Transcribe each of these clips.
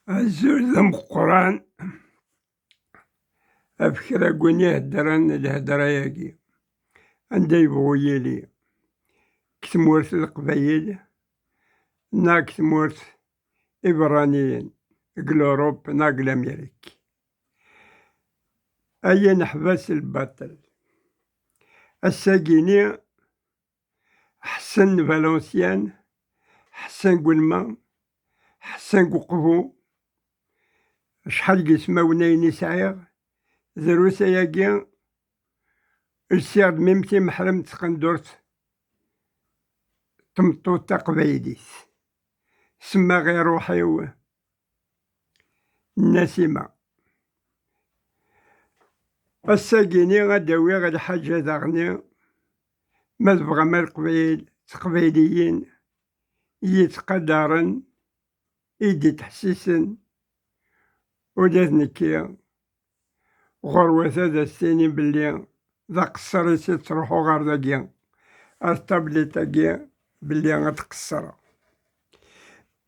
الزول ذا مقران أفكر أقول هدران الهدرة ياقي عندي يبغو يلي كتمورث القبايل نا كتمورث إبرانيين قل أوروب نا قل أمريك أيا نحبس الباطل الساقيني حسن فالونسيان حسن قلما حسن ققفو شحال قسما ونايني سعيغ دروسا ياقي السيغ ميمتي محرم تقندرت تمطوط تقبايليس سما غير روحي النسيمة الساقيني غداوي غد حاجة داغني ما تبغى ما القبايل تقبايليين يتقدرن يدي تحسيسن ولا نكيا غروة هذا السنين باللي ذا قصر يسي تروحو غار داكيا ارتابليتاكيا باللي غتقصر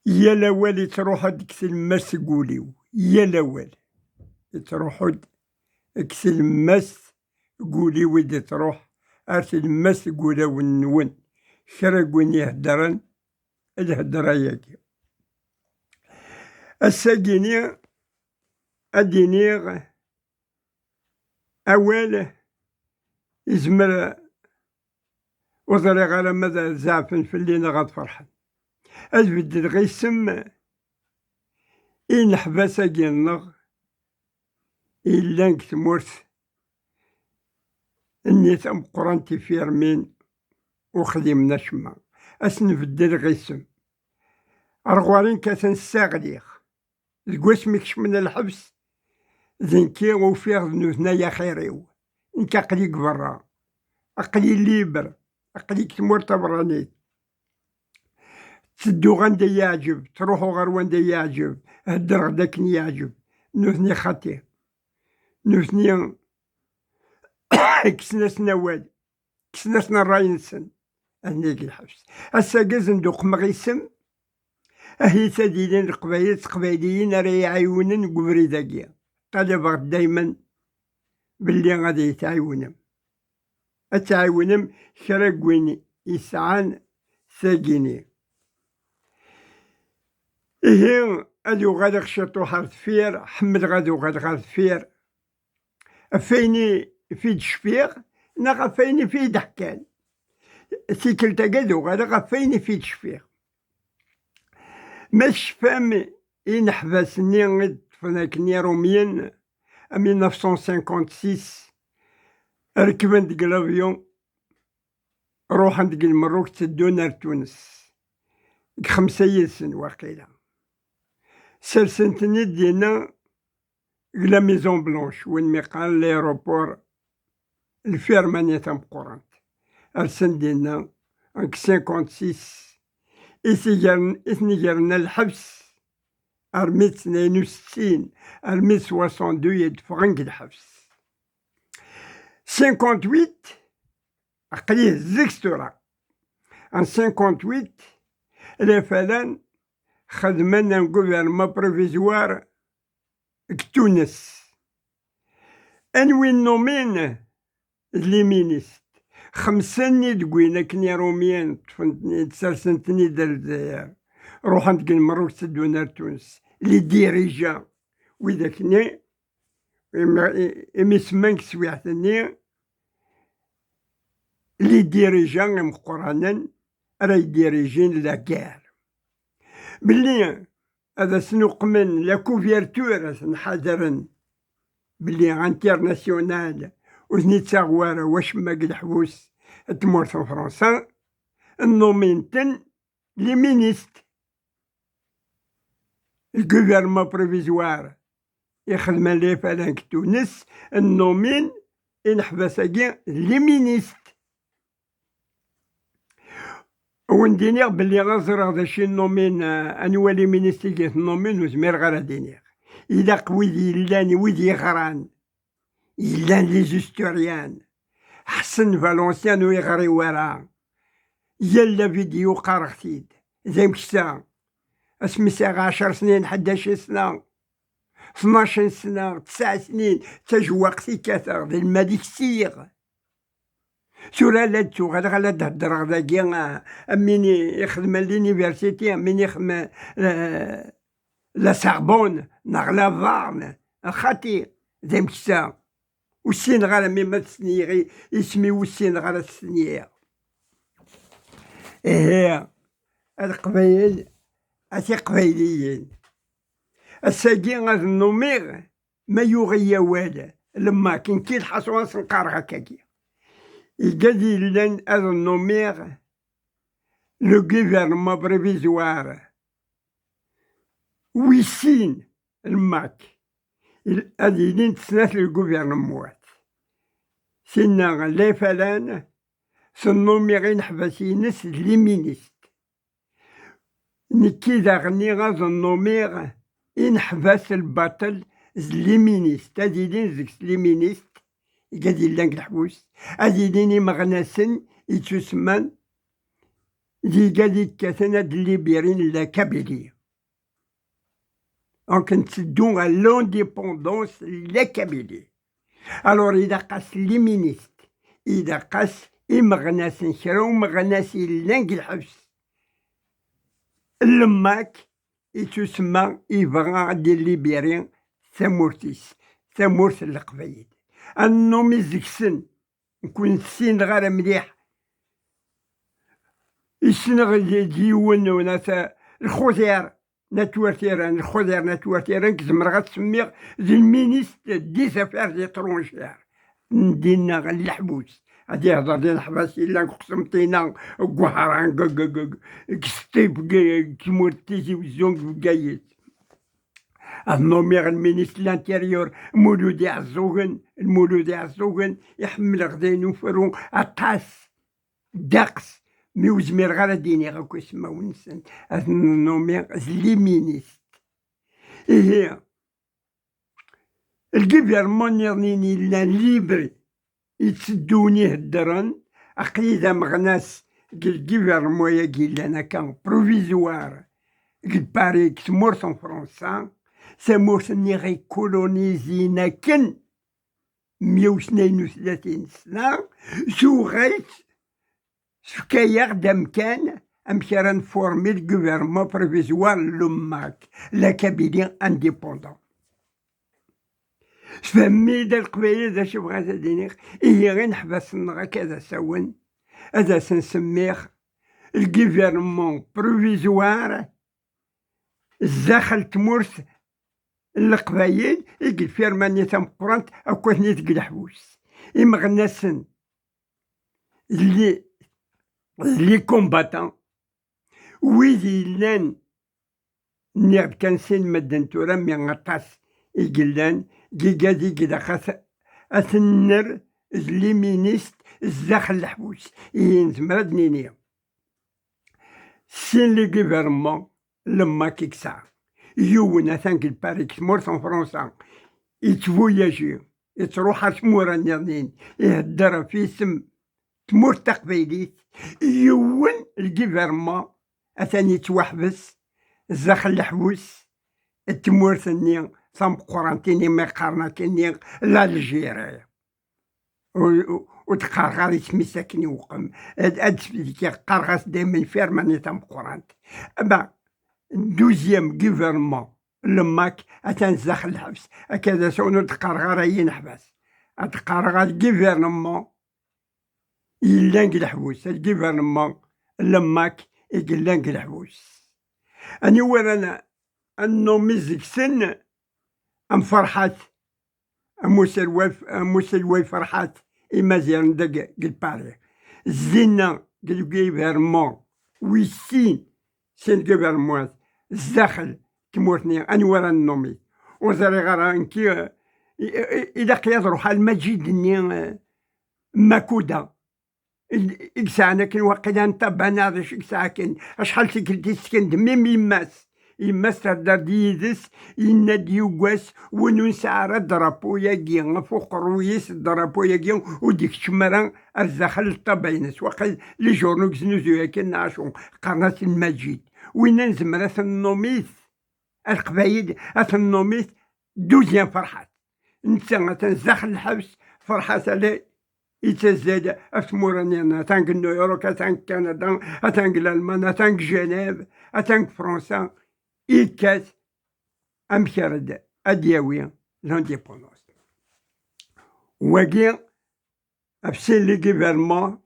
يا الاول تروح ديك الماس قوليو يا الاول تروحو ديك الماس قوليو ودي تروح ارت الماس قولاو النون كرا وين يهدرن الهدرة ياكي الساقيني أدينيغ أول يزمر وطريق على مدى زعفن في الليل غاد فرحان أجبد غيسم إن حباسا جنغ إلا نكتمورث إني ثم قرانتي في رمين وخدمنا شما أسنفدل غيسم أرغوارين كاسن الساغليخ القوس مكش من الحبس ذنكي وفيغ ذنوثنا يا خيريو انك أقليك برا أقلي ليبر أقليك تمور تبرانيت تدو غندا يعجب تروحو غير وندا يعجب هدر غداك يعجب نوثني خطي نوثني كسناسنا والي كسناسنا الراينسن هنيك الحبس هسا قزن دوق مغيسم أهي سديدين القبايل تقبايليين راه يعاونن قبري داكيا طالب دايما باللي غادي يتعاونم أتعاونم كرا وين يسعان ساقيني إيه أدو غادي خشطو حرث فير حمد غادو غادي غاد فير أفيني في تشفير نا غفيني في دحكان سيكلتا قادو غادي غفيني في تشفير مش فامي ينحبسني غد فناكني روميين 1956 ركبن ديك الافيون روحن ديك المروك تدو نار تونس 5 يسن واقيلا سلسنتني دينا لا ميزون بلونش وين ميقال ليروبور الفيرمانية تم قرانت ارسن دينا 56 إثني جرنا الحبس أرميت 62 أرميت 62 يدفغنك الحبس 58 أقليه زيكستورا ان 58 الافلان خدمنا غوفرنمون بروفيزوار كتونس انوين نومين لي مينيست 5 دقوينا كني روميان تسرسنتني دار الجزائر روح عندك المروك تدو نار تونس لي ديريجا وذاكني إمسمانك سويعتني لي ديريجان مقرانا راه يديريجين لا كار بلي هذا سنوق من لا كوفيرتور سنحضرن بلي انترناسيونال وثني تاغوارا واش ما قد حبوس تمورث فرنسا النومينتن لي مينيست الغوفرنمون بروفيزوار يخدم لي فلانك تونس النومين ينحبساكي لي مينيست وندينيغ بلي غازر هذا الشي النومين انوا لي مينيست كي النومين وزمير غير دينيغ إلا قويدي يلان ويدي يغران يلان لي زوستوريان حسن فالونسيان ويغري ورا يلا فيديو قارختيد زي مكسا اسمي ساغ 10 سنين 11 سنة 12 سنة 9 سنين تجوقتي كثر ذي الملك سيغ سورة لادتو غادا تهدر غداكي مين يخدم لينيفرسيتي مين يخدم لا ساربون ناغ لا فارن خاطي ذي مكسا والسينغال ميما تسنيغي اسمي والسينغال السنيغ إيه القبايل أتي قبايليين الساقي غاد النوميغ ما يغيا والو لما كي الحصوان سنقار هكاكي يقادي لان هاد النوميغ لو غيفرنمون بريفيزوار ويسين الماك هادي لين تسنات الغوفرنموات سينا لا فلان سنوميغ نحبس ينس ليمينيست نكي داغني غاز النوميغ ينحبس الباطل ليمينيست هادي لين زيك ليمينيست يقادي لانك الحبوس هادي لين مغناسن يتسمان دي قادي كاثنا دليبيرين لا كابيلية دونك نتسدو على لونديبوندونس لا كابيلية الور إذا قاس ليمينيست إذا قاس إمغناسن كرا ومغناسي لانك الحبس لماك يتسمى يبغى دير ليبيرين ثمورتيس ثمورت القبايل النومي زكسن نكون سين غير مليح يسنغ ديون وناس الخضير ناتوارتيران الخضير ناتوارتيران كزمر غتسميغ ذي المينيست دي زافير ديترونجير ندينا الحبوس هادي يهضر ديال الحباس إلا قسمتينا كوهران كستيب كيمورتيزي وزونك بقايت النوميغ المينيست لانتيريور مولودي عزوغن المولودي عزوغن يحمل غداين وفرون أقاس داقس مي وزمير غير ديني غاكو يسماو نسن النوميغ ليمينيست إيه الجيفيرمون يرنيني لا ليبري يتسدوني هدران أقيدا مغناس الجيفيرمون ياكي لنا كان بروفيزوار باري كسمورت ان فرنسا سمورت ني غي كولونيزينا كن 132 سنة سو غيت سكايا دام كان أمشي نفورمي الجوفرمون بروفيزوار لماك لا كابيلي انديبوندون فهمي دا القبايل دا شو بغات دينيغ إيه غير نحبس نغا كذا ساون هذا سنسميغ الجوفرمون بروفيزوار الزاخل تمورث القبايل يقل فيرماني تمقرانت أو كوثني تقل حبوس إمغناسن لي كومباتان ويدي لان نيغ كان سين مدن تورا مي غطاس يقلان قادي كدا خاص أثنر ليمينيست الزاخل الحبوس ينزمرد نينيا سين لي غيفرمون لما كيكسا يونا ثانك الباريكس مورث فرنسا يتفوياجي يتروح تمورا نيرنين يهدر في اسم تمور تقبيليت يون الجيفرمون أثاني توحبس الزاخل الحبوس التمور ثاني ثم قرانتيني ما قارناتيني لالجيريا وتقارغار يسمي ساكني وقم هاد قارغاس دايما فيرماني ثم قرانت أما دوزيام جيفرمون لماك أتان زاخل الحبس هكذا شونو تقارغار ينحبس أتقارغار جيفرمون يلانك الحبوس الجيفرمون لماك يقلانك الحبوس أني ورانا أنو مزك سن أم فرحات موسى فرحات إما زيرن دق الباري زينا جيفرمون ويسين سين جيفرمون الزاخل تمورتني أني ورا النومي وزاري غير انكي إذا قياد روح المجيد ني ماكودا إكسانا كن واقيلا نطبع ناضش إكسا كن أشحال سكنتي سكنت ميم يماس تهدر ديدس ينادي يوكاس وننسى الدرابو ياكي فوق رويس الدرابو ياكي وديك الشمرة الزاخل الطبينس وقال لي جورنوكس نوزو ياكي نعشو قناة المجيد وين نزمر أثنوميث القبايل أثنوميث دوزيام فرحات نتا تنزاخ الحبس فرحات على يتزاد أثمورانينا تانك نيويورك تانك كندا تانك الألمان تانك جنيف تانك فرنسا إيكات أمشرد أدياوي لانديبوندونس واقي أفسين لي غيفرمون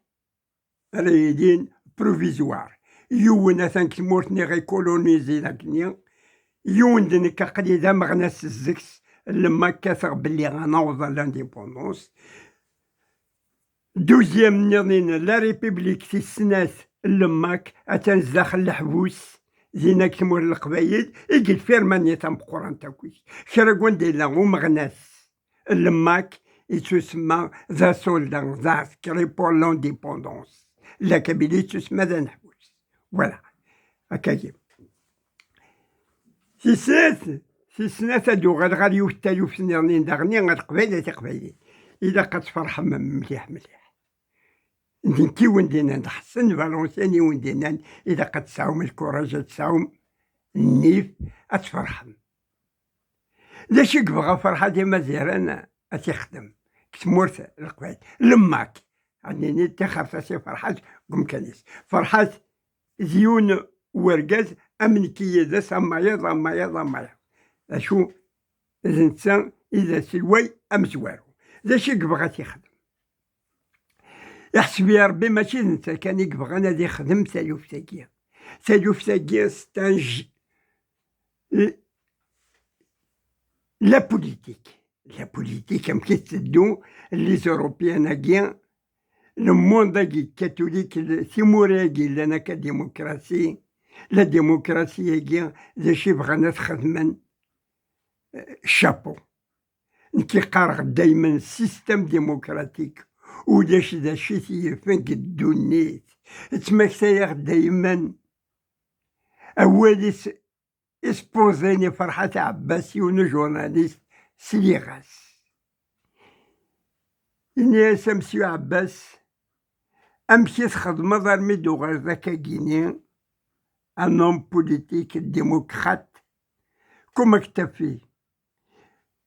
رايدين بروفيزوار يونا تانك مورتني غي كولونيزي داكنيا يون دنك قليلا مغناس الزكس لما كاثر بلي غنوض لانديبوندونس دوزيام نيضين لا ريبوبليك في السنات لماك أتنزاخ الحبوس زيناك تمور القبايل يجي الفيرمانية تم قران تاكويش شراكون ديلا ومغناس لماك يتسمى ذا سولدان ذا عسكري بور لانديبوندونس لا كابيلي تسمى ذا نحبوس فوالا هكاكي في سنات هادو غادي يوتاليو في سنين داغني غاد قبايل إذا قد فرح مليح ندينتي وندينا نحسن فالونسياني وندينا إذا قد تساوم الكوراج تساوم النيف أتفرحم لاش يبغى فرحة ديما زيران أتيخدم كتمورت القبايل لماك عندي تخاف سي فرحات قم كنيس فرحات زيون ورقاز أمنكية ذا سمايا أشو الإنسان إذا سلوي أم زوارو لاش يبغى تيخدم يحسب يا ربي ماشي انت كان يبغى انا دي خدم سالوف تاكيا ستانج لا بوليتيك ام كيتسدو لي زوروبيان هاكيا لو موند هاكي كاثوليك تيمور هاكي لنا كديمقراسي لا ديمقراسي هاكيا داشي بغانا تخدمن شابو نكي قارغ دايما سيستم ديمقراطيك وداش داشي تيفنك الدنيت تماكسايغ دايما أولي اسبوزيني فرحة عباسي ونو جورناليست سليغاس إني سمسيو عباس أمشي تخدم دار ميدو غير ذاكا كيني ان هوم بوليتيك ديموقراط كوما كتفي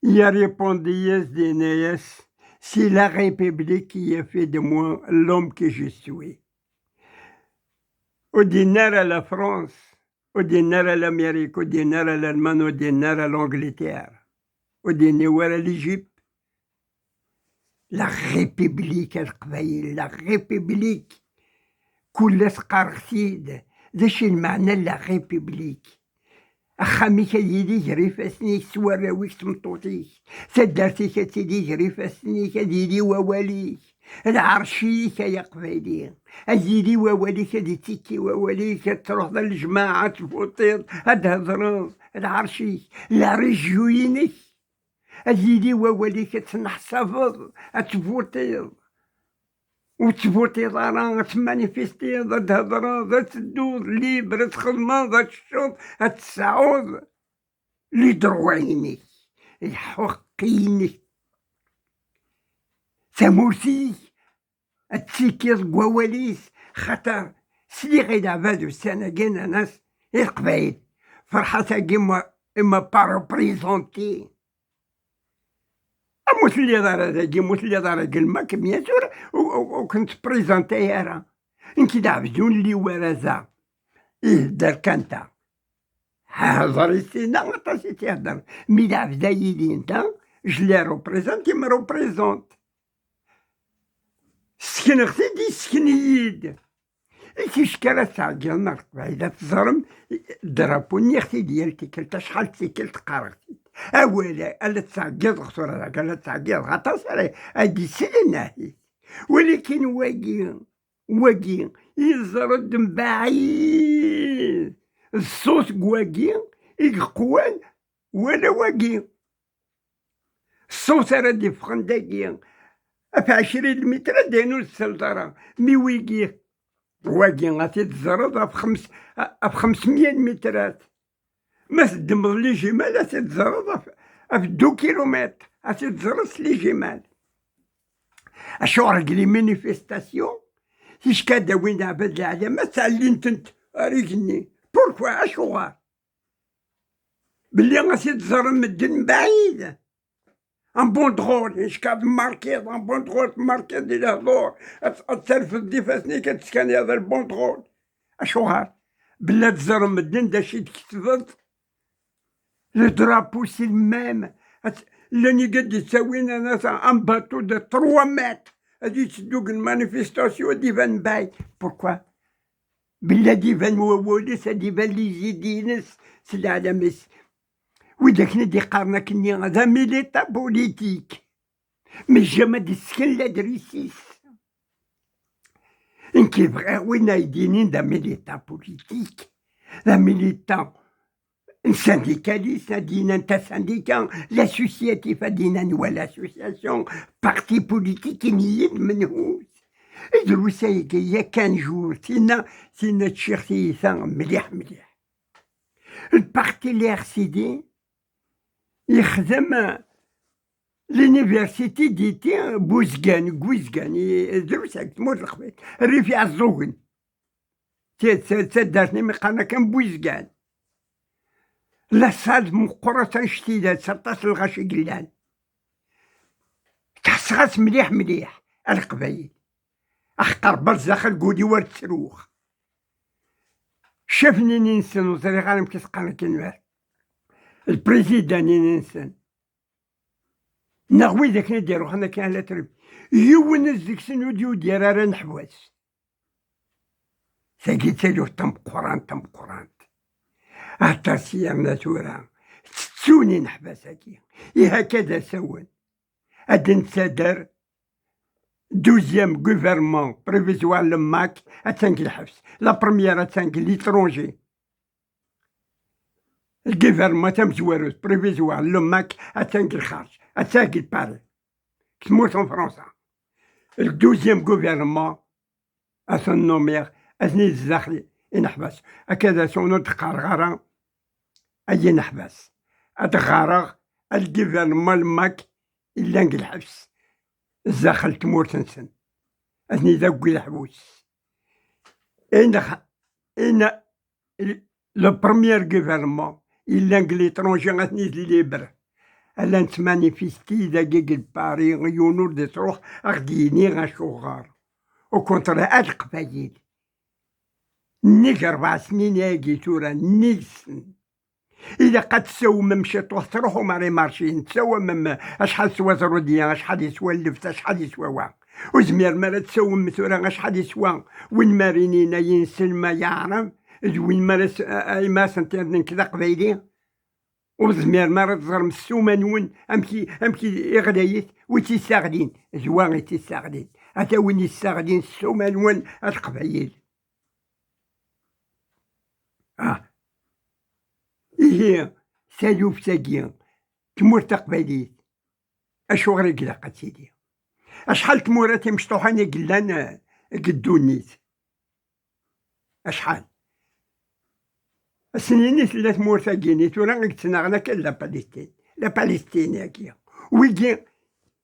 يا ريبوندياس ديناياس c'est la République qui a fait de moi l'homme que je suis. Ordinaire à la France, ordinaire à l'Amérique, ordinaire à l'Allemagne, ordinaire à l'Angleterre, ordinaire à l'Égypte. La République القبايل la République كل سقارسيد داش المعنى لا ريبوبليك أخامي كديري جري فاسنيك سواراويك تمطوطيك سدارتي كتيدي جري فاسنيك كديري وواليك العرشيك يا قبايلي أديري وواليك هادي تيكي وواليك تروح للجماعة تفوطيض هاد العرشيك لا ريجوينيك أديري وواليك تنحصفض تفوطيض وتفوتي ضرا تمانيفيستي ضد هضرا ضد تدوز ليبر تخدم ضد الشوط تسعود لي درويني الحقيني ثموسي التسيكيز قواليس خاطر سلي غير عبادو السنة كاين ناس القبايل فرحتها كيما بارو بريزونتي موت اللي دار هذاكي موت اللي دار كلمة بيان سور وكنت بريزونتي راه انت دابزون اللي ورازا دار كانتا هضري سينا غطاسي تيهضر مي دابزا يدي انت جلي روبريزونتي ما روبريزونت سكن اختي دي سكن يد كي شكرا تعجلنا القبايلة تزرم درابوني اختي ديالتي كلتا شحال تيكلت قارختي أولا ألا تعجل خطورة هذاك ألا تعجل غطاس هادي سناهي ولكن واقي يزرد من بعيد الصوت واقي يقوان ولا واقي الصوت راه ديفخن داكي في 20 متر داينو للسلطرة مي واقي غادي تزرد في 500 مترات ما تدمض لي جمال تتزرد في 2 كيلومتر تتزرد لي جمال اشو رجلي مانيفيستاسيون كادا وين عباد العلامات تاع اللي انت ريجني بوركوا اشوغار بلي غاسي تزرم الدن بعيد ان بونطغول يشكاد ماركيض ان بونطغول ماركيض الى هضور ترفد ديفاسني كتسكن هذا البونطغول اشوغار بلا تزرم الدن داشي تكتبض لو درابو سي المام لاني قد يساوينا ناس ان باتو دو 3 متر هادي تسدوك المانيفيستاسيون ديفان باي بوركوا بلا ديفان ووليس ديفان لي زيدينس سلا على مس وإذا ندي قارنا كني هذا ميليتا بوليتيك مي جامي ديسكن لا دريسيس إن كيبغي وين يدينين دا ميليتا بوليتيك لا ميليتا syndicaliste دينا نتا سانديكا لاسوسياتيف دينا نوا لاسوسياسيون بارتي بوليتيك نيد منهوس دروسا يا كان جور سينا تشيرتي مليح مليح البارتي لي ار سي دي يخدم لونيفرسيتي ديتي بوزكان دروس تموت الخبيط ريفي الزوغن تدارتني مقارنة كان بوزكان لا صاد مقرة شتيدة 19 الغاشي قلان تحسغاس مليح القبايل اخطر برزاخ القودي ورد تروخ شافني ننسن وزري غانم كيسقانا كنوار البريزيدان ننسن نغوي ذاك نديرو خنا كان لا ترب يونس ديك سنوديو ديال راه نحواس ساقي تالو تم قران حتى سيامنا تورا تسوني نحبس هاكي هكذا سوون هاد نتسادر دوزيام غوفرمون بريفيزوار لماك اتانك الحبس لا بروميير اتانك ليترونجي الغوفرمون تمزواروس بريفيزوار لماك اتانك الخارج اتانك الباري تموت في فرنسا الدوزيام غوفرمون اسنومير ازني الزاخلي نحبس هكذا سونو تقارغارا اي نحبس اتغارغ الغوفرمون لماك الا الحبس الزاخل تمور تنسن أثني ذوقي الحبوس إن لو بروميير غوفرمون إلا ليترونجي غاتني ليبر ألا نتمانيفيستي دقيق الباري يونور دي تروح أغديني غاشوغار أو كونتر هاد القبايل نيك 4 سنين ياكي تورا نيكسن إذا قد تسوى ممشي تروحو ماري مارشي نتسوى أشحال سوا زرودية أشحال يسوى اللفت أشحال يسوى وا وزمير مرة تسوى مثورا أشحال يسوى وين مارينينا ينسل ما يعرف وين مرة أي ما سنتين كذا قبايلي وزمير مرة تزرم السومة نون أمكي إغلايت وتيساغدين زواغي تيساغدين أتا وين يساغدين السومة نون القبايل إيه سالوف ساقيا تمور تقباليت أشوغري قلاقة سيدي أشحال تموراتي مشطوحاني قلان قدونيت أشحال السنين ثلاث تمور ثاقيني تورا قتناغنا كان لا باليستين هاكيا ويجي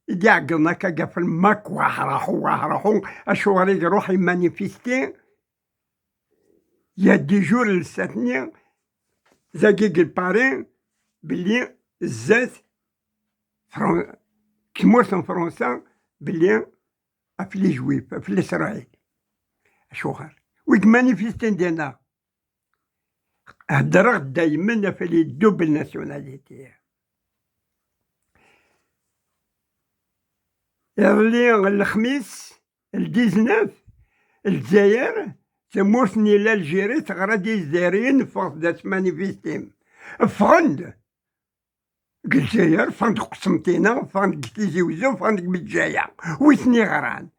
يدي عقلنا كاكا في الماك واحراحو أشوغري روحي مانيفيستي يا دي جور لساتني زاقيق البارين بلي الزات كمورت فرنسا بلي افلي جويب افلي اسرائيل اشوغر ويك مانيفيستين دينا هدرت دايما في الدوبل ناسيوناليتي يظلي الخميس 19 الجزائر تمورتني لالجيري تغرا دي الجزائريين فقدات مانيفيستيم فغند الجزائر فندق قسمتينا فندق تيزي وزو فندق بالجاية ويثني غران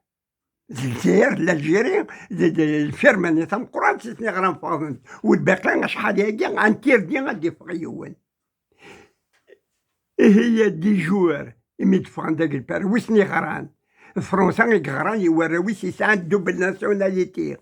الجزائر لالجيري الفيرماني تم قران تيثني غران فغند والباقي شحال هاكي غنتير دي غادي فغيون هي دي جوار إميد فغندق البار ويثني غران فرنسا غران يوراوي سيسان دوبل ناسيوناليتي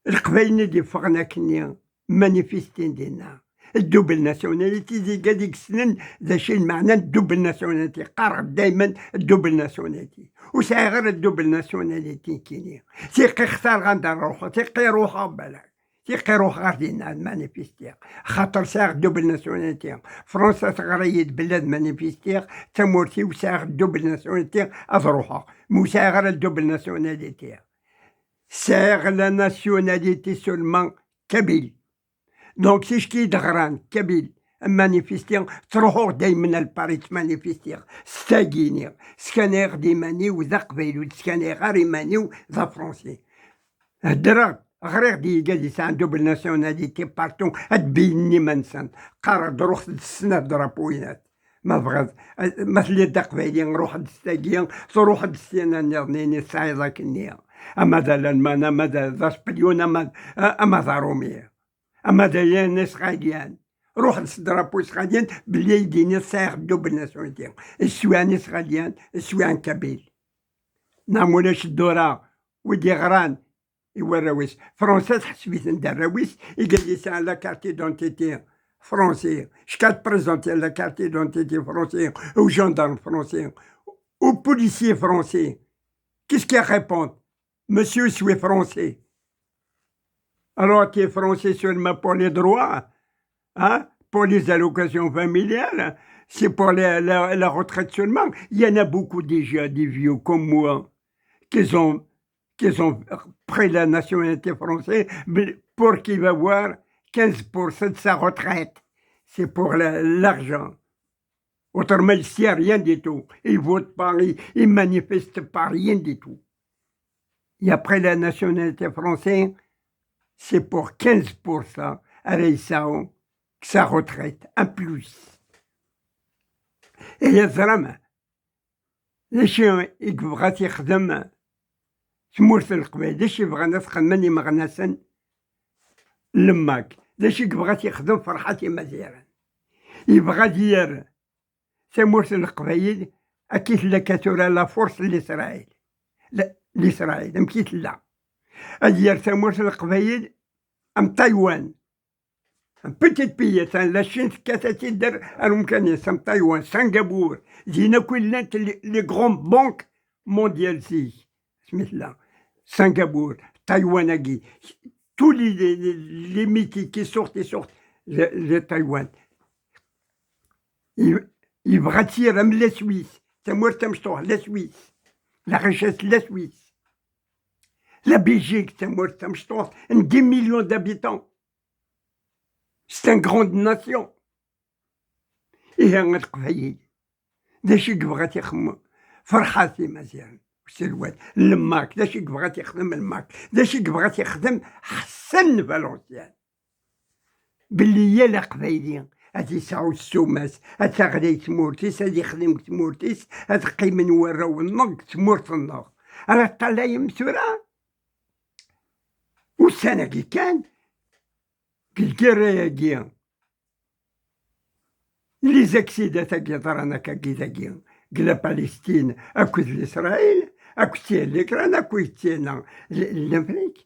القبايل دي فغنا كني مانيفيستين دينا الدوبل ناسيوناليتي زي قاديك السنين ذا شي المعنى الدوبل ناسيوناليتي قارغ دايما الدوبل ناسيوناليتي وساعي غير الدوبل ناسيوناليتي كيني تيقي اختار غندار روحو تيقي روحو بالك تيقيروح غادينا مانيفيستيغ خاطر ساغ دوبل ناسيوناليتي. فرنسا تغريد بلاد مانيفيستيغ تمورتي وساغ دوبل ناسيوناليتي أضروحها موساغ غير دوبل ناسيوناليتي. ساغ لا ناسيوناليتي سولمان كابيل. دونك سيشكي دغران كابيل مانيفيستيغ تروحو دايما لباريس مانيفيستيغ ستاكينيغ سكانيغ ديماني وذا قبيل سكانيغ غير يماني وذا فرونسي هدرغ غريغ دي قاديس عندو بالناسيوناليتي بارتون هتبيني منسان قرر دروخ السنة درابوينات ما بغاز مثل دا قبيلي نروح دستاكيان تروح دستينا نيرنيني سعيدة كنيا أما دا لالمان أما دا سبليون أما دا رومية أما دا يانس غاديان روح درابو غاديان بلي يديني سايغ دوبل ناسيوناليتي السواني غاديان السوان كابيل نعمولاش الدورة ودي غران يوراويس فرنسا تحسبيت ندراويس يقليس على كارتي دونتيتي فرونسي شكات بريزونتي على كارتي دونتيتي فرونسي او جاندارم فرونسي او بوليسيي فرونسي كيس كي ريبوند مسيو سوي فرونسي alors tu es français seulement pour les droits, hein, pour les allocations familiales, c'est pour la retraite seulement. Il y en a beaucoup déjà, des vieux comme moi, qui ont pris la nationalité française pour qu'il va avoir 15% de sa retraite. C'est pour l'argent. Autrement, il ne sait rien du tout. Il ne vote pas, il ne manifeste pas, rien du tout. Et après la nationalité française, c'est pour 15% à sa retraite, en plus. Et il y a vraiment, les chiens, ils vont يخدم تمورت القبائل داش يبغى ناس خدماني مغناسا لماك داش يبغى يخدم فرحتي مزيرا يبغى دير تمورت القبائل أكيد لا كاتورا لا فورس لإسرائيل لا لإسرائيل مكيت لا أدير تمورت القبائل أم تايوان بيتيت بيي لا شين كاتاتي دير الممكن سام تايوان سنغافور جينا كلنا لي غون بانك مونديال سي سميتها Singapour, Taïwanagi, tous les métiers qui sortent de Taïwan. Ils rattirent même les Suisses, la Suisse, la richesse de la Suisse. La Belgique, 10 millions d'habitants. C'est une grande nation. Et on a travaillé. Des chics vratichmo, farhati mazian. الواد الماك داش بغات يخدم الماك داش بغات يخدم حسن فالونسيان باللي هي لا قبايلي هادي يسعو السوماس هاد غادي تمورتيس هادي يخدم تمورتيس هاد قيم نورا والنق تمورت النق راه طلع مسورة والسنة كي كان كالكراياكي لي زاكسيدات هاكي طرانا كاكي ذاكي كلا بالستين أكد لإسرائيل أكتين لكران أكويتينا لأمريكا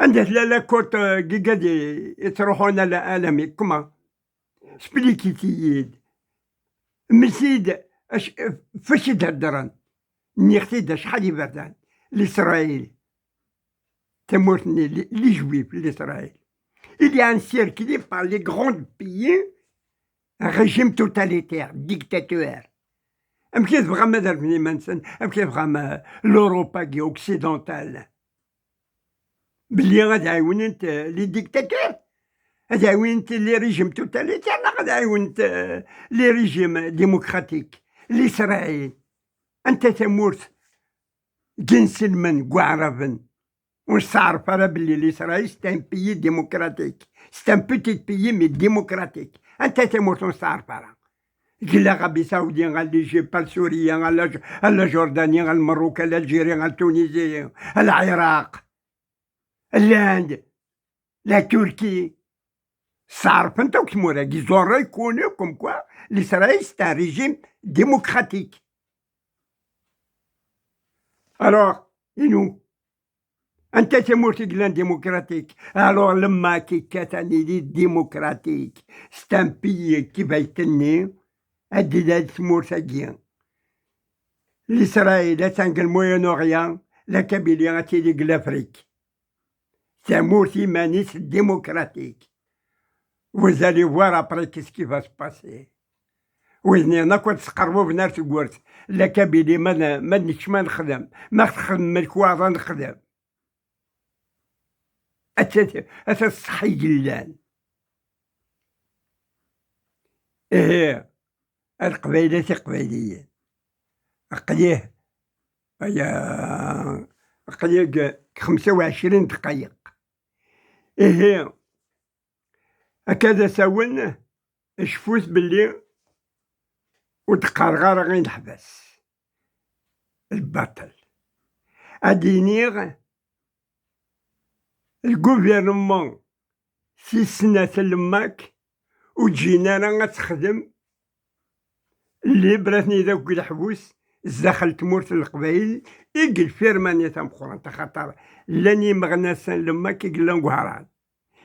عندها لا كوت قادي يتروحونا لعالمي كما سبليكيتيد مسيد فاش يتهدران نيختيد شحال يبردان لإسرائيل تموتني لي جويف لإسرائيل Il y a un circulé par les grands pays un régime totalitaire, dictateur. كيف بغا ماذا بني منسن كيف بغا l'Europe occidentale بلي غادي يعاون انت لي ديكتاتور غادي يعاون انت لي ريجيم توتاليتير غادي يعاون انت لي ريجيم ديمقراطيك لإسرائيل انت تمورت جنس من قعرفن ونستعرف راه بلي لإسرائيل سي ان بيي ديمقراطيك سي ان بوتيت بيي مي ديمقراطيك انت تموت ونستعرف راه كلا غابي سعودي غال ليجيبت سوريا غال جوردانيا غال المروك غال الجيريا غال تونيزيا العراق الهند لا تركي صارف انت وكمورا كي زورا يكونوا كوم كوا l'Israël c'est un régime démocratique. Alors, et nous أنت تمورتي قلان ديمقراطيك alors لما كي كاتاني لي ديمقراطيك c'est un pays qui va يتني هادي دا تمورتا كيان l'Israël تنقل الموين أوريان لا كابيليا غاتيلي لافريك تامورتي مانيس ديموكراتيك. Vous allez voir après qu'est-ce qui va se passer. وإذني أنا كنت تقربوا بنار تقولت لا كابيلي ما نكش ما نخدم ما تخدم الكواضة نخدم أتا الصحي جلان. إيه القبيلة قبيليين أقليه يا أقليه 25 دقيقة. إيه هكذا ساولنا شفوت باللي وتقرغر غير نحبس البطل أدينيغ الجوفيرمون 6 سنة لماك وتجينا رانا تخدم اللي براتني ذاك الحبوس داخل تمورت القبايل إيقل فيرماني تمخوران تخاطر لاني مغناسان لماك إيقلان قهران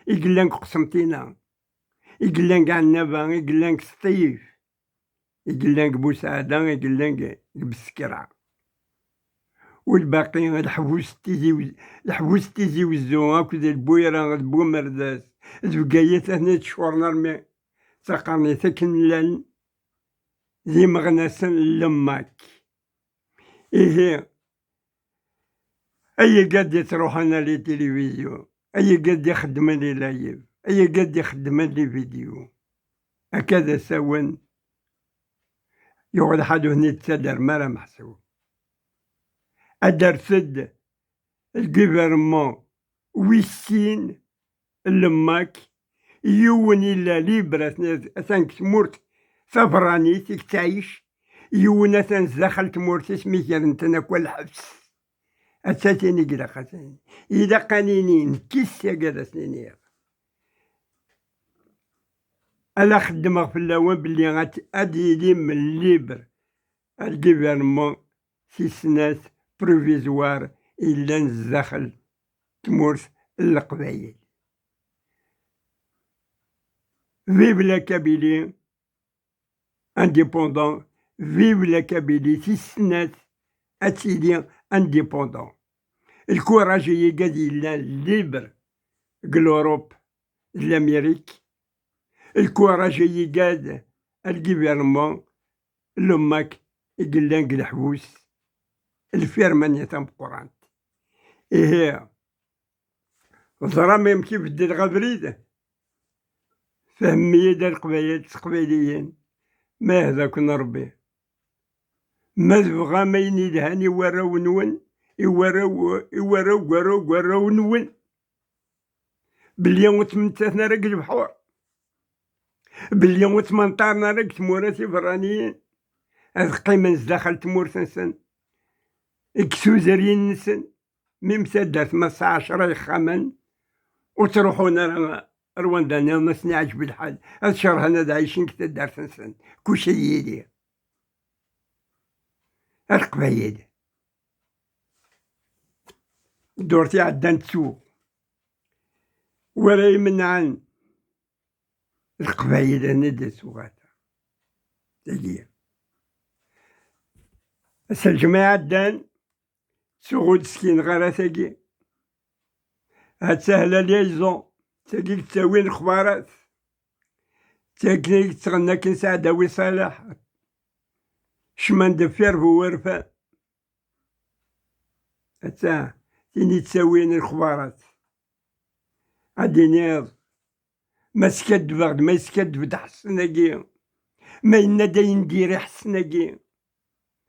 إيقلان قسمتينا إيقلان قاع النبا إيقلان سطيف إيقلان بوسعادة إيقلان بسكرة والباقي الحبوس تيزي وزو هاك ذا البويرة بومرداس البقايات هنا تشورنا رمي تقارني ثكن لان ذي مغناسن لماك. إيه أي قد تروح أنا لي تلفزيون أي قد يخدم لي لايف أي قد يخدم لي فيديو هكذا سوى يقعد حدو هني تسدر مرة محسوب أدرسد الجيفرمون ويسين لماك يون إلا ليبرا أثنك تمورت صفراني تيك تعيش يون أثن دخل تمورت اسمي نتنا كل حبس أساتيني قدا خساني إذا قانينين كيس يا قدا سنينير ألا خدمة في اللوان بلي غادي من ليبر الجيفرمون 6 سنات بروفيزوار إلا نزدخل تمورت القبايل. Vive la Kabylie indépendant, vive la Kabylie 6 سنات أتيلي indépendant. الكوراج يقادي لا ليبر الأوروب الأمريك الكوراج يقاد الجيفرمون لماك يقلان الحبوس الفيرمان يتمقرانت. إيه ضرامي كيف دير غبريده فهمي دا القبايليين ما هذاك نربي ما تبغى ما ينيدهان يوراو نون يوراو نون باليوم تمنتاثنا راك البحور باليوم تمنطارنا راك تموراتي فرانيين هاد قيمة داخل تمورت نسن اكسوزرين نسن ممسا 15 يخمن وتروحونا رواندا ناس نعجب الحال هاد الشهر هنا عايشين كتا دار سنسن كلشي يدير القبايل دورتي عدان تسوق ولا يمنعن القبايل هنا دا سوغاتا تجي هسا الجماعة عدان سوغود سكين غارة تاقي هاد سهلة ليزون تاقيك تساوي الخبارات تاقيك تغنى كنساع داوي صالح شمان دفير هو ورفا حتى تيني تساوين الخبارات عادي نيض ما سكدفغد ما يسكدفد حسناكي ما ينا داين ديري حسناكي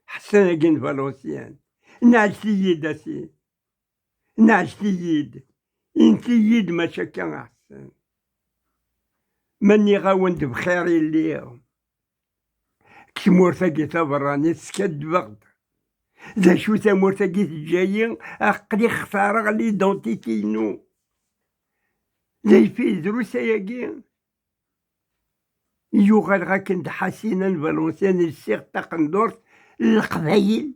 حسناكي فالونسيان نعجتيد اسي نعجتيد انتيد ما شكا احسن ماني غاوند بخيري اللي كمورتاكي تبراني تسكدفغد ذا شو تمورتاكي تجايين اقلي خسارة ليدونتيتينو لا يفيد دروسا ياكي يوغال غاكن حسينا الفالونسيان السيغ تاقندورت القبايل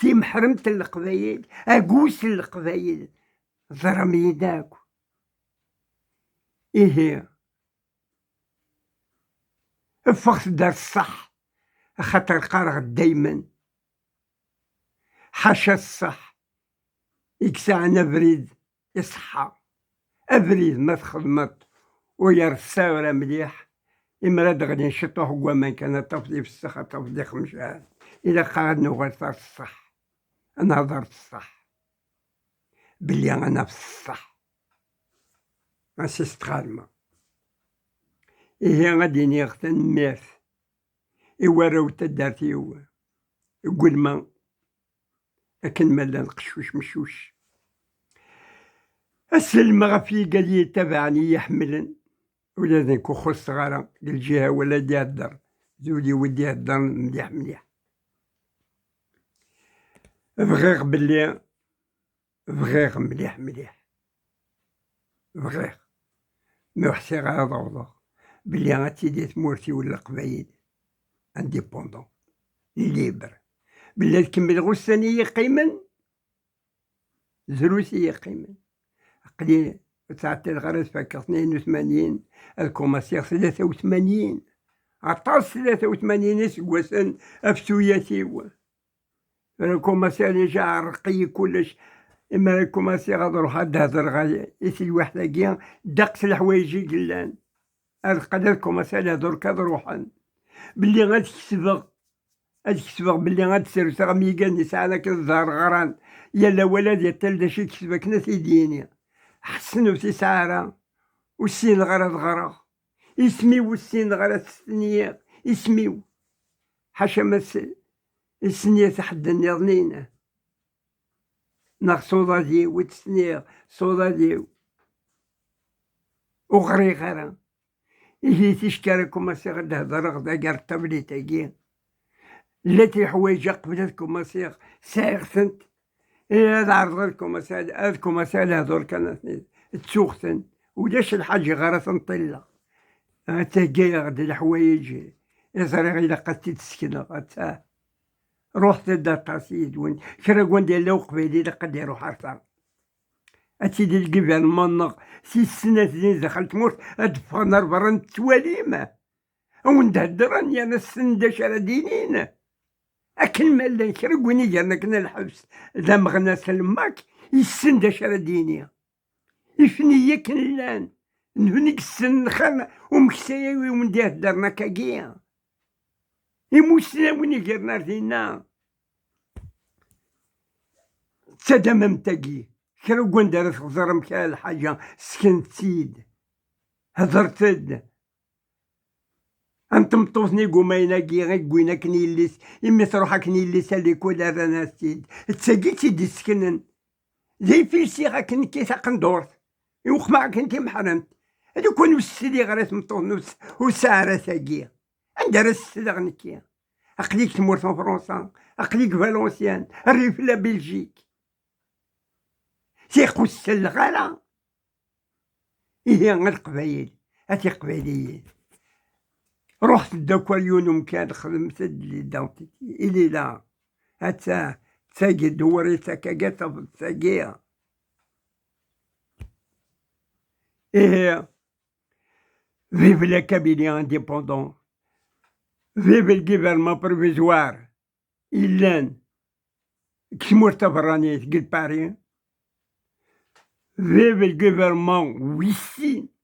سي محرمة القبايل اقوس القبايل ضرمي داكو ايه فقط دار الصح خاطر قارغ دايما حاشا الصح يكسعنا بريد يصحى أبريد ما تخدمت ويرسا ولا مليح إما غادي نشطوه هو ما كان تفضي في الصحة تفضي خمشان إلا قاعد نغير الصح. أنا هضرت الصح بلي أنا في الصح ماشي استقالمة. إيه غادي نيغتن مات إوراو تدارتي يقول ما لكن مالا نقشوش مشوش السلمة غفي قال يتبعني يحملن ولا ذاك خو الصغارة للجهة ولا دي الدار زولي ودي الدار مليح مليح. بغيغ بلي بغيغ مليح مليح بغيغ ما وحسي غا ضوضو بلي غاتيدي تمورتي ولا قبايل انديبوندون ليبر بلي تكمل غسانية قيمن زروسية قيمن قليل تعطي الغرض فاكر 82 الكوماسير 83 عطاس 83 اسكواسن افسوياتيو الكوماسير جا عرقي كلش. اما الكوماسير غادي نروح تهضر غادي يسي واحد كيا داقس الحوايج قلان القدر الكوماسير يهضر كاد روحان بلي غتكسبغ بلي غتسرسغ ميكان يسعى لك الزهر غران يلا ولد يتل شي كسبك ناس يديني حسنو في سعرة والسين غرا غرا اسميو السين غرا السنية اسميو حاشا ما السنية تحد النظنين ناغ صودا ديو وتسنية صودا ديو وغري غرا يجي تشكركم ماسي غدا هضر غدا كار التابليتاكي التي حوايج قبلتكم ماسي ساغثنت هذا عرض لكم مسائل هذكم مسائل هذول كانت تسوختن ولاش الحاج غير تنطلة تاكي غادي الحوايج يزري غير قد تسكن غتا روح تدا قصيد وين كرا كون ديال لو قبيلي لقد يروح عرفا اتيدي الجبال منق 6 سنين زين دخلت موت ادفغنا برا تواليمه وندهدرن يا ناس سندش على دينين أكن مالا كرا وين جانا كنا الحبس ذا مغنى سلماك يسند شرا دينيا يفني كنلان نهنيك السن خان ومكسايا ومنديه دارنا كاكيا يموسنا وين جرنا ردينا تدمم تاكي كرا وين دارت غزر مكا الحاجة سكنت سيد هضرتد انتم طوفني قومينا كي غير كوينا كنيليس يمي تروح كنيليس هذيك ولا رانا سيد تساقي تيدي سكنن زي فيلسي غاكن كي تقندورت يوخ معاك انتي محرمت هذوك نوسلي غير تمطونوس وسارة ثاقية عندها راس غنكي اقليك تمور في فرنسا اقليك فالونسيان الريف لا بلجيك تيقو السلغالة هي غير قبايل هاتي قبايليين رحت الدكواليون كان خدمت ليدونتيتي إلي لا هتا تاقي دوري تاكاكاتا بالتاقية إيه فيف لا كابيني انديبوندون فيف الجيفرمون بروفيزوار إلان كسمور تفراني تقل باري فيف الجيفرمون ويسي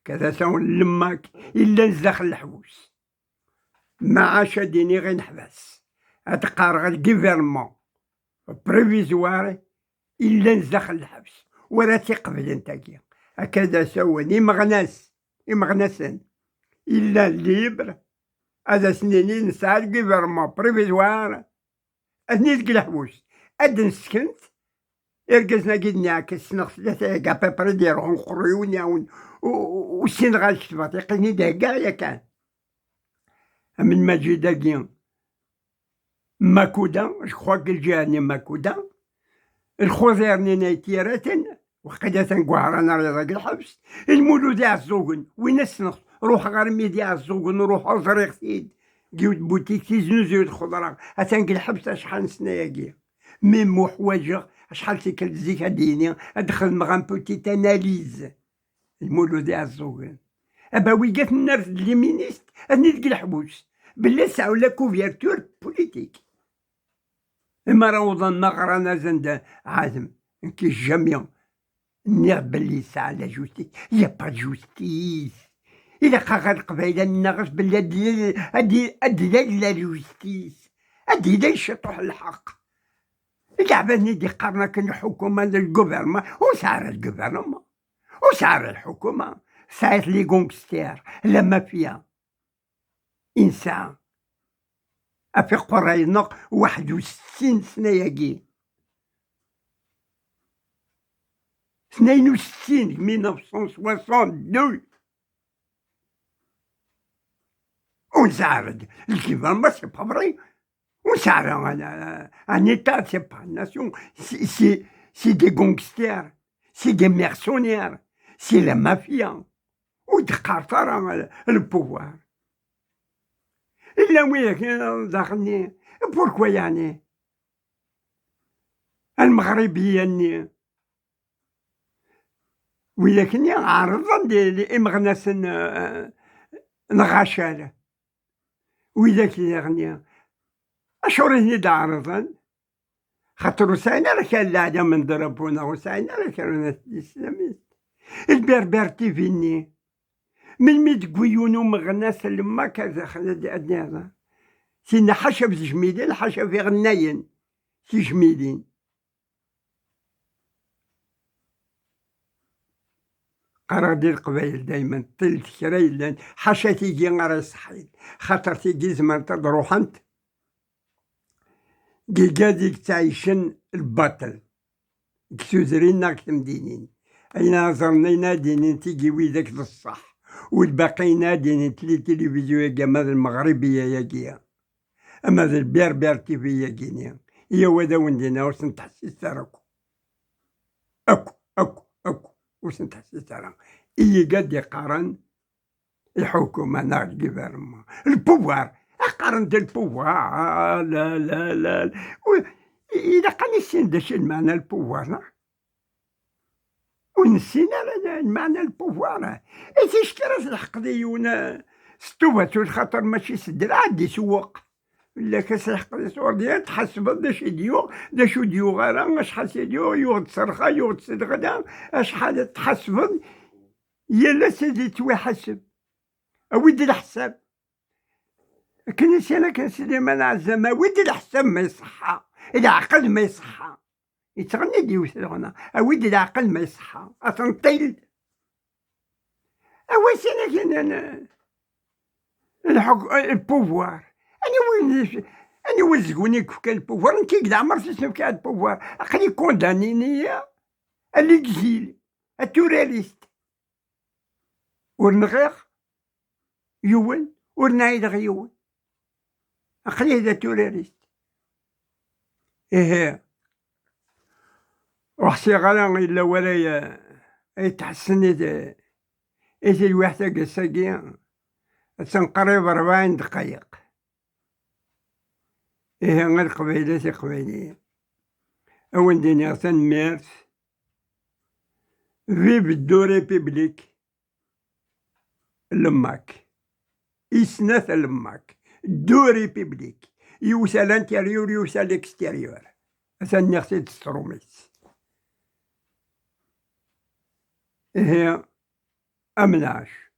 كذا سون لماك إلا نزدخل الحبوس ما عاش ديني غير نحبس أتقارغ الجيفرمون بريفيزواري إلا نزدخل الحبس ولا تقبل انتاكي هكذا سواني مغناسن إلا الليبر هذا سنيني نسعى الجيفرمون بريفيزوار أثني تقل الحبوس أدن سكنت إرقزنا قد نعكس نغس ثلاثة كابا بريديرون خريوني والسنغال كتبات يقيني دا كاع يا كان من ماجي داكيا ماكودا جخوا كالجاني ماكودا الخوذيرني نايتيراتن وقدا تنقوهرانا رياضة الحبس المولود يعزوغن وين السنغ روح غير ميدي يعزوغن روح أزريق سيد جيوت بوتيك تيزنو زيوت خضرا هتنق الحبس شحال سنايا كيا ميم حوايج شحال تيكل زيك هديني ادخل مغان بوتيت اناليز المولود يعزوغن ابا ويقات الناس لي مينيست اني تلقى الحبوس بلا ساعه ولا كوفيرتور بوليتيك اما روضا نغرانا زند عازم كي الجميع نيغ بلي يسعى لا جوستيس، يا با جوستيس. إلا غا القبايلة ناغش بلي هادي لا جوستيس، هادي لا يشطح الحق. العباني دي قارنا كان الحكومة للجوفرمون، وسعر الجوفرمون وسعر الحكومة، ساعات لي غونغستير لا مافيا إنسان في قرينق 61 سنة ياكي، 62 1962 ونسعر الجوفرمون سي با فري. ونسعر ان ايتا سي با ناسيون، سي دي غونغستير، سي دي ميرسونيير، سي لا مافيا وتقارطر البوفوار. إلا وياك داخلني بوركوا يعني المغربية وياكني عارضة لإمغناس نغاشالة وياك يعني أشهر هني دعرضا خاطر وسعنا راه كان العادة من ضربونا، وسعنا راه كانوا ناس الإسلاميين البربرتي فيني من ميت قويونو مغناس لما كذا خلال سينا حاشا في جميلين حاشا في غناين سي جميلين. قرا ديال القبايل دايما طيل كرايلان حاشا تيجي غير صحيت، خاطر تيجي زمان تروح انت كي قاديك تعيشن الباطل كسوزرينا كتمدينين أين زرنينا دينين تيجي ويدك للصح، والباقينا دينين تلي تلفزيون يا مال المغربية ياكيا، أما ذا البربر تيفي ياكينيا هي ودا وندينا وسن تحسيس تراكو أكو وسن تحسيس تراكو إيه قد يقارن الحكومة نار الجيفرمون البوفوار أقارن البوفوار لا إذا كان يسين داش المعنى البوفوار ونسينا المعنى البوفوار. إيش كرا الحق ديون ستوباتو خاطر ماشي سدر عادي سوق ولا كاس الحق الصور ديال تحسب داش ديو غالا شحال سيديو يوغد صرخة يوغد صدغدا شحال تحسب يلا سيدي تويحسب أودي الحساب. كان سينا كان سيدي ما عزام أودي الحساب ما يصحى، العقل ما يصحى يتغني ديوس الغنى أودي العقل ما يصحى أتنطيل. أوا سينا كان البوفوار أنا وزقوني كيف كان البوفوار نكي قد عمرت شنو كان البوفوار أخلي كوندانيني الإكزيل التوراليست ورنغيخ يون ورنعيد غيون أخليه ذا توراليست. إيه وحسي غالا إلا ولا يتحسن إذا الوحدة قساقيا تنقريب 40 دقايق. إيه غير قبيلة قبيلية أول دنيا مارس في بدو ريبيبليك لماك إسناث لماك دو ريبيبليك يوسا لانتيريور يوسا ليكستيريور أثن نغسل ستروميس. إيه أمناش